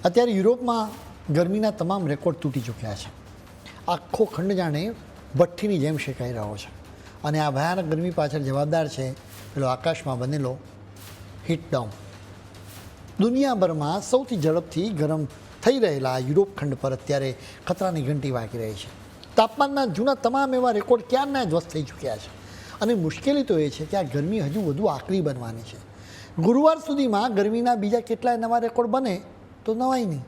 અત્યારે યુરોપમાં ગરમીના તમામ રેકોર્ડ તૂટી ચૂક્યા છે. આખો ખંડ જાણે ભઠ્ઠીની જેમ શેકાઈ રહ્યો છે અને આ ભયાનક ગરમી પાછળ જવાબદાર છે પેલો આકાશમાં બનેલો હીટ ડોમ. દુનિયાભરમાં સૌથી ઝડપથી ગરમ થઈ રહેલા યુરોપ ખંડ પર અત્યારે ખતરાની ઘંટી વાગી રહી છે. તાપમાનના જૂના તમામ એવા રેકોર્ડ ક્યારના ધ્વસ્ત થઈ ચૂક્યા છે અને મુશ્કેલી તો એ છે કે આ ગરમી હજુ વધુ આકરી બનવાની છે. ગુરુવાર સુધીમાં ગરમીના બીજા કેટલાય નવા રેકોર્ડ બને તો નવાય નહીં.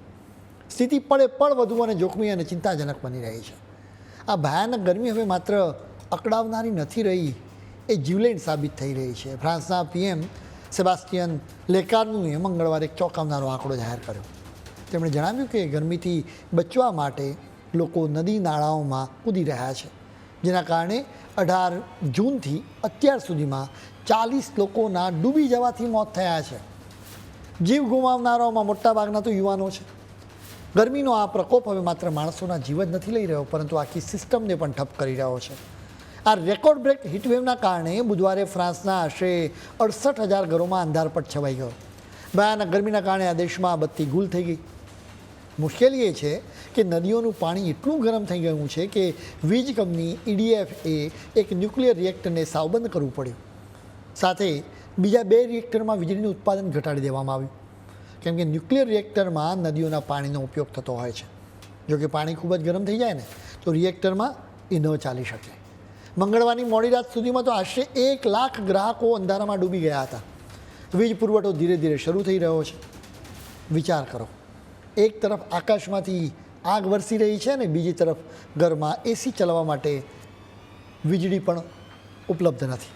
સ્થિતિ પળે પળ વધુ અને જોખમી અને ચિંતાજનક બની રહી છે. આ ભયાનક ગરમી હવે માત્ર અકળાવનારી નથી રહી, એ જીવલેણ સાબિત થઈ રહી છે. ફ્રાન્સના પીએમ સેબાસ્ટિયન લેકાર્નુએ મંગળવારે એક ચોંકાવનારો આંકડો જાહેર કર્યો. તેમણે જણાવ્યું કે ગરમીથી બચવા માટે લોકો નદી નાળાઓમાં કૂદી રહ્યા છે, જેના કારણે 18 જૂનથી અત્યાર સુધીમાં 40 લોકોના ડૂબી જવાથી મોત થયા છે. જીવ ગુમાવનારાઓમાં મોટાભાગના તો યુવાનો છે. ગરમીનો આ પ્રકોપ હવે માત્ર માણસોના જીવ જ નથી લઈ રહ્યો, પરંતુ આખી સિસ્ટમને પણ ઠપ કરી રહ્યો છે. આ રેકોર્ડ બ્રેક હીટવેવના કારણે બુધવારે ફ્રાન્સના આશરે 68,000 ઘરોમાં અંધારપટ છવાઈ ગયો. ભયાનક ગરમીના કારણે આ દેશમાં બત્તી ગુલ થઈ ગઈ. મુશ્કેલી એ છે કે નદીઓનું પાણી એટલું ગરમ થઈ ગયું છે કે વીજ કંપની EDFએ એક ન્યુક્લિયર રિએક્ટરને સાવબંધ કરવું પડ્યું. સાથે બીજા 2 રિએક્ટરમાં વીજળીનું ઉત્પાદન ઘટાડી દેવામાં આવ્યું, કેમ કે ન્યુક્લિયર રિએક્ટરમાં નદીઓના પાણીનો ઉપયોગ થતો હોય છે. જો કે પાણી ખૂબ જ ગરમ થઈ જાય ને તો રિએક્ટરમાં એ ન ચાલી શકે. મંગળવારની મોડી રાત સુધીમાં તો આશરે 1 લાખ ગ્રાહકો અંધારામાં ડૂબી ગયા હતા. વીજ પુરવઠો ધીરે ધીરે શરૂ થઈ રહ્યો છે. વિચાર કરો, એક તરફ આકાશમાંથી આગ વરસી રહી છે અને બીજી તરફ ઘરમાં AC ચલાવવા માટે વીજળી પણ ઉપલબ્ધ નથી.